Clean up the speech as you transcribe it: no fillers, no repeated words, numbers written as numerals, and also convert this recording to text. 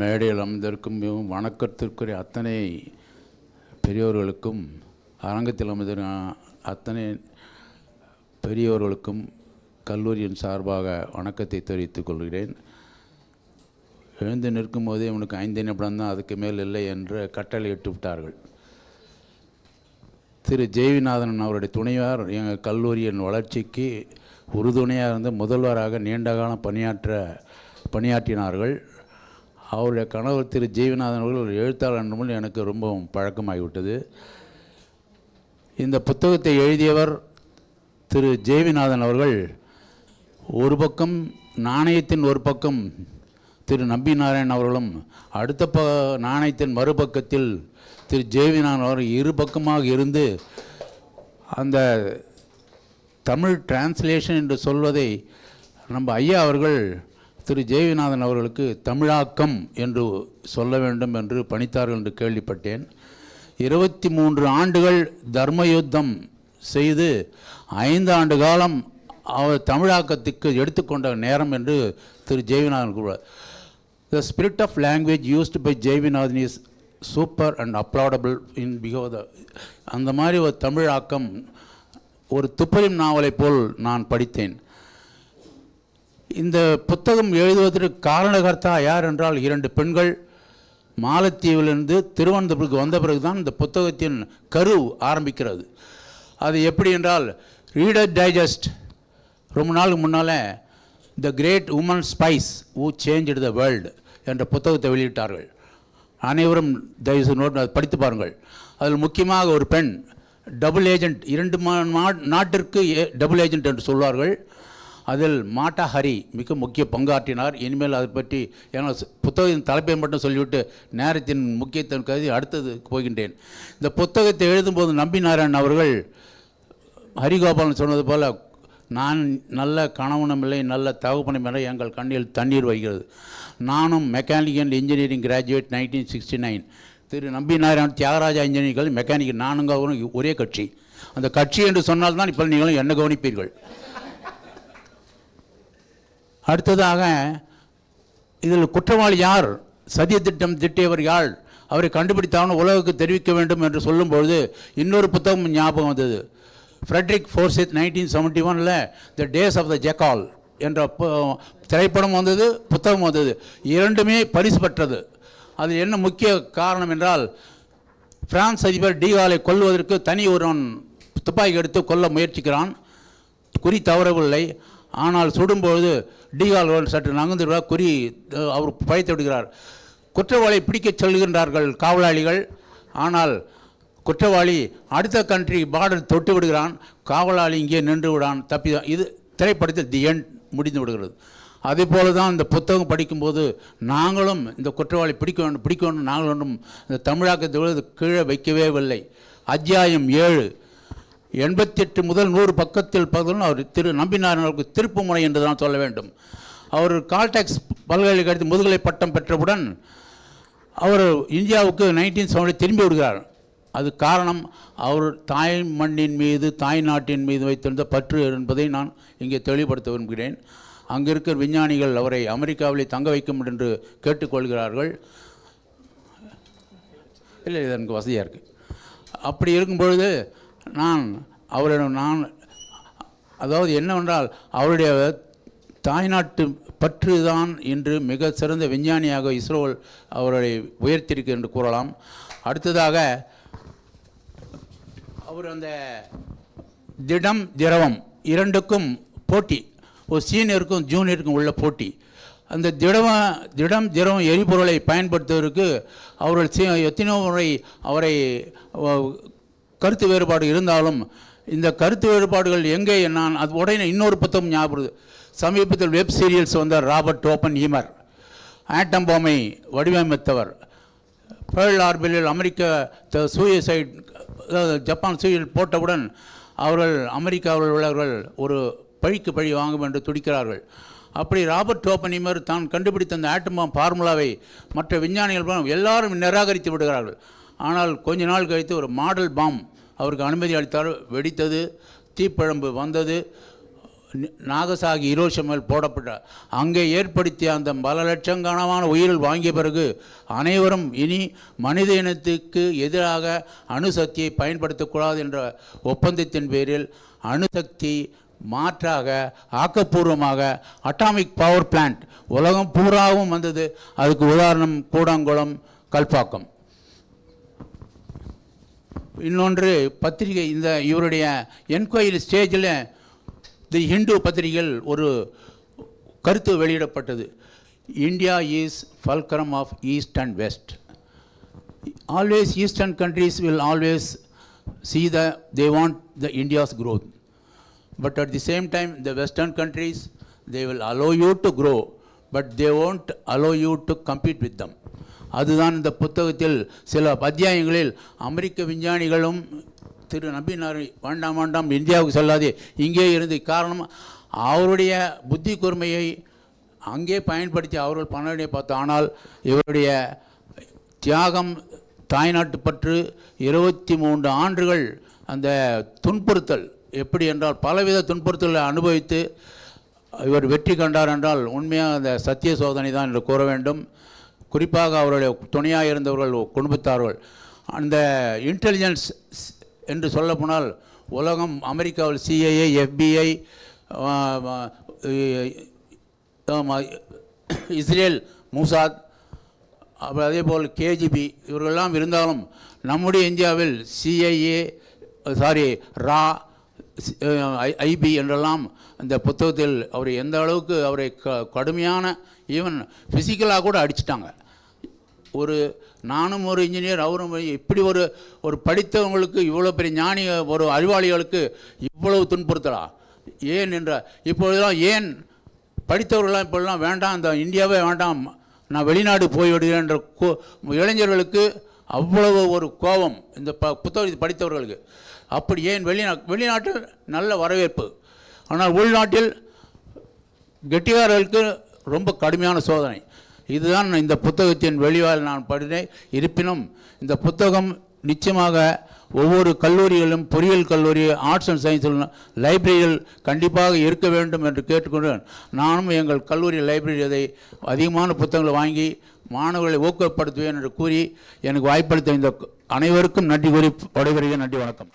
மேடையில் அமர்ந்திருக்கும் மிகவும் வணக்கத்திற்குரிய அத்தனை பெரியோர்களுக்கும், அரங்கத்தில் அமர்ந்திருக்கும் அத்தனை பெரியோர்களுக்கும் கல்லூரியின் சார்பாக வணக்கத்தை தெரிவித்துக் கொள்கிறேன். எழுந்து நிற்கும் போதே உனக்கு 5 நிமிடம் தான், அதுக்கு மேல் இல்லை என்று கட்டளை இட்டு விட்டார்கள். திரு ஜெய்விநாதன் அவருடைய துணையார் எங்கள் கல்லூரியின் வளர்ச்சிக்கு உறுதுணையாக இருந்து முதல்வராக நீண்ட காலம் பணியாற்றினார்கள். அவருடைய கணவர் திரு ஜெய்விநாதன் அவர்கள் ஒரு எழுத்தாளர் என்பது எனக்கு ரொம்பவும் பழக்கமாகிவிட்டது. இந்த புத்தகத்தை எழுதியவர் திரு ஜெய்விநாதன் அவர்கள் ஒரு பக்கம் நாணயத்தின் ஒரு பக்கம் திரு நம்பி நாராயணன் அவர்களும், அடுத்த நாணயத்தின் மறுபக்கத்தில் திரு ஜெய்விநாதன் அவர்கள் இரு பக்கமாக இருந்து அந்த தமிழ் டிரான்ஸ்லேஷன் என்று சொல்வதை நம்ம ஐயா அவர்கள் திரு ஜெய்விநாதன் அவர்களுக்கு தமிழாக்கம் என்று சொல்ல வேண்டும் என்று பணித்தார்கள் என்று கேள்விப்பட்டேன். 23 ஆண்டுகள் தர்ம யுத்தம் செய்து 5 ஆண்டு காலம் அவர் தமிழாக்கத்துக்கு எடுத்துக்கொண்ட நேரம் என்று திரு ஜெய்விநாதன் கூறுவார். The spirit of language used by ஜெய்விநாதன் is super and applaudable in behavior. அந்த மாதிரி ஒரு தமிழாக்கம் ஒரு துப்பறியும் நாவலை போல் நான் படித்தேன். இந்த புத்தகம் எழுதுவதற்கு காரணகர்த்தா யார் என்றால் 2 பெண்கள் மாலத்தீவிலிருந்து திருவனந்தபுரத்துக்கு வந்த பிறகுதான் இந்த புத்தகத்தின் கரு ஆரம்பிக்கிறது. அது எப்படி என்றால், ரீடர் டைஜஸ்ட் ரொம்ப நாளுக்கு முன்னால் the great woman spies who changed the world என்ற புத்தகத்தை வெளியிட்டார்கள். அனைவரும் தயவுசெய்து நோட் படித்து பாருங்கள். அதில் முக்கியமாக ஒரு பெண் டபுள் ஏஜென்ட், 2 நாட்டிற்கு டபுள் ஏஜென்ட் என்று சொல்வார்கள். அதில் மாட்டா ஹரி மிக முக்கிய பங்காற்றினார். இனிமேல் அதை பற்றி ஏன்னா புத்தகத்தின் தலைப்பை மட்டும் சொல்லிவிட்டு நேரத்தின் முக்கியத்துவம் கருதி அடுத்தது போகின்றேன். இந்த புத்தகத்தை எழுதும்போது நம்பி நாராயணன் அவர்கள் ஹரிகோபாலன் சொன்னது போல், நான் நல்ல கணவனும் இல்லை, நல்ல தகப்பனும் இல்லை, எங்கள் கண்ணில் தண்ணீர் வைக்கிறது. நானும் மெக்கானிக்கல் இன்ஜினியரிங் கிராஜுவேட் 1969. திரு நம்பி நாராயணன் தியாகராஜா இன்ஜினியரிங் மெக்கானிக்கல், நானுங்க அவரும் ஒரே கட்சி. அந்த கட்சி என்று சொன்னால்தான் இப்போ நீங்களும் என்ன கவனிப்பீர்கள். அடுத்ததாக இதில் குற்றவாளி யார், சதிய திட்டம் திட்டியவர் யார், அவரை கண்டுபிடித்தாலும் உலகுக்கு தெரிவிக்க வேண்டும் என்று சொல்லும்பொழுது இன்னொரு புத்தகம் ஞாபகம் வந்தது. Frederick Forsyth 1971 the days of the jackal என்ற திரைப்படம் வந்தது, புத்தகம் வந்தது. 2மே பரிசு பெற்றது. அது என்ன முக்கிய காரணம் என்றால், பிரான்ஸ் அதிபர் டிகாலை கொல்வதற்கு தனி ஒருவன் துப்பாக்கி எடுத்து கொல்ல முயற்சிக்கிறான். குறி தவறவில்லை. ஆனால் சுடும்பொழுது டிகால் சற்று நகர்ந்துடுவார், குறி அவர் பயத்து விடுகிறார். குற்றவாளியை பிடிக்கச் செல்கின்றார்கள் காவலாளிகள். ஆனால் குற்றவாளி அடுத்த கண்ட்ரி பார்டர் தொட்டு விடுகிறான். காவலாளி இங்கே நின்று விடான், தப்பி. இது திரைப்படத்தில் தி எண்ட் முடிந்து விடுகிறது. அதே போல தான் இந்த புத்தகம் படிக்கும்போது நாங்களும் இந்த குற்றவாளி பிடிக்க வேண்டும் நாங்களும் இந்த தமிழாக்கத்தை கீழே வைக்கவே இல்லை. அத்தியாயம் 7 88 முதல் 100 பக்கத்தில் பகுதியில் அவர் திரு நம்பினாரனுக்கு திருப்பு முனை என்று தான் சொல்ல வேண்டும். அவர் கால்டெக்ஸ் பல்கலைக்கழகத்தில் முதுகலை பட்டம் பெற்றவுடன் அவர் இந்தியாவுக்கு 1970 திரும்பி விடுகிறார். அது காரணம் அவர் தாய் மண்ணின் மீது, தாய் நாட்டின் மீது வைத்திருந்த பற்று என்பதை நான் இங்கே தெளிவுபடுத்த விரும்புகிறேன். அங்கே இருக்கிற விஞ்ஞானிகள் அவரை அமெரிக்காவிலே தங்க வைக்கும் என்று கேட்டுக்கொள்கிறார்கள். இல்லை, இது எனக்கு வசதியாக இருக்குது. அப்படி இருக்கும்பொழுது நான் அதாவது என்னவென்றால், அவருடைய தாய்நாட்டு பற்று தான் இன்று மிக சிறந்த விஞ்ஞானியாக இஸ்ரோ அவரை உயர்த்தியிருக்கு என்று கூறலாம். அடுத்ததாக அவர் அந்த திடம் திரவம் 2க்கும் போட்டி, ஒரு சீனியருக்கும் ஜூனியருக்கும் உள்ள போட்டி. அந்த திடம் திரவம் எரிபொருளை பயன்படுத்துவதற்கு அவர்கள் எத்தனையோ முறை அவரை கருத்து வேறுபாடு இருந்தாலும், இந்த கருத்து வேறுபாடுகள் எங்கே அது உடனே இன்னொரு புத்தகம் ஞாபகம். சமீபத்தில் வெப் சீரியல்ஸ் வந்த ராபர்ட் ஓப்பன் ஹீமர், ஆட்டம் பாமை வடிவமைத்தவர். பேர்ல் ஹார்பரில் அமெரிக்க சூயசைட், ஜப்பான் சூயல் போட்டவுடன் அவர்கள் அமெரிக்காவில் உள்ளவர்கள் ஒரு பழிக்கு பழி வாங்கும் என்று துடிக்கிறார்கள். அப்படி ராபர்ட் ஓப்பன்ஹீமர் தான் கண்டுபிடித்த அந்த ஆட்டம் பாம் ஃபார்முலாவை மற்ற விஞ்ஞானிகள் எல்லாரும் நிராகரித்து விடுகிறார்கள். ஆனால் கொஞ்ச நாள் கழித்து ஒரு மாடல் பாம் அவருக்கு அனுமதி அளித்தார். வெடித்தது, தீப்பழம்பு வந்தது. நாகசாகி ஹிரோஷிமாவில் போடப்பட்ட அங்கே ஏற்படுத்திய அந்த பல லட்சக்கணக்கான உயிர்கள் வாங்கிய பிறகு அனைவரும் இனி மனித இனத்துக்கு எதிராக அணுசக்தியை பயன்படுத்தக்கூடாது என்ற ஒப்பந்தத்தின் பேரில் அணுசக்தி மாற்றாக ஆக்கப்பூர்வமாக அட்டாமிக் பவர் பிளான்ட் உலகம் பூராவும் வந்தது. அதுக்கு உதாரணம் கூடங்குளம், கல்பாக்கம். இன்னொன்று பத்திரிகை, இந்த இவருடைய என்கொயரி ஸ்டேஜில் தி ஹிந்து பத்திரிகையில் ஒரு கருத்து வெளியிடப்பட்டது. India is fulcrum of east and west. Always eastern countries will always see they want the India's growth, but at the same time the western countries, they will allow you to grow but they won't allow you to compete with them. அதுதான் இந்த புத்தகத்தில் சில அத்தியாயங்களில் அமெரிக்க விஞ்ஞானிகளும் திரு நம்பினார் வேண்டாம் வேண்டாம் இந்தியாவுக்கு செல்லாதே இங்கே இருந்து, காரணம் அவருடைய புத்தி கூர்மையை அங்கே பயன்படுத்தி அவர்கள் பண்ண பார்த்தோம். ஆனால் இவருடைய தியாகம், தாய்நாட்டு பற்று, 23 ஆண்டுகள் அந்த துன்புறுத்தல் எப்படி என்றால் பலவித துன்புறுத்தலை அனுபவித்து இவர் வெற்றி கண்டார் என்றால் உண்மையாக அந்த சத்திய சோதனை தான் என்று கூற வேண்டும். குறிப்பாக அவருடைய துணையாக இருந்தவர்கள் குடும்பத்தார்கள். அந்த இன்டெலிஜென்ஸ் என்று சொல்லப்போனால் உலகம் அமெரிக்காவில் CIA, FBI, இஸ்ரேல் மூசாத், அதேபோல் KGB இவர்களெல்லாம் இருந்தாலும் நம்முடைய இந்தியாவில் CIA, ரா, IB என்றெல்லாம் அந்த புத்தகத்தில் அவர் எந்த அளவுக்கு அவரை கடுமையான ஈவன் ஃபிசிக்கலாக கூட அடிச்சிட்டாங்க. நானும் ஒரு இன்ஜினியர், அவரும் இப்படி ஒரு படித்தவங்களுக்கு, இவ்வளோ பெரிய ஞானி, ஒரு அறிவாளிகளுக்கு இவ்வளவு துன்புறுத்தலா ஏன் என்ற இப்பொழுதெல்லாம் ஏன் படித்தவர்களாம் இப்பொழுதெல்லாம் வேண்டாம், அந்த இந்தியாவே வேண்டாம், நான் வெளிநாடு போய்விடுகிறேன் என்ற இளைஞர்களுக்கு அவ்வளவு ஒரு கோபம் இந்த புத்தகத்தை படித்தவர்களுக்கு. அப்படி ஏன் வெளிநாட்டில் நல்ல வரவேற்பு, ஆனால் உள்நாட்டில் கெட்டிகாரர்களுக்கு ரொம்ப கடுமையான சோதனை. இதுதான் இந்த புத்தகத்தின் வெளிவால் நான் படித்தேன். இருப்பினும் இந்த புத்தகம் நிச்சயமாக ஒவ்வொரு கல்லூரிகளிலும், பொறியியல் கல்லூரி, ஆர்ட்ஸ் அண்ட் சயின்ஸ் லைப்ரரியில் கண்டிப்பாக இருக்க வேண்டும் என்று கேட்டுக்கொண்டேன். நானும் எங்கள் கல்லூரி லைப்ரரி அதை அதிகமான புத்தகங்களை வாங்கி மாணவர்களை ஊக்கப்படுத்துவேன் என்று கூறி எனக்கு வாய்ப்பளித்த இந்த அனைவருக்கும் நன்றி கூறி விடைபெறுகிறேன். நன்றி, வணக்கம்.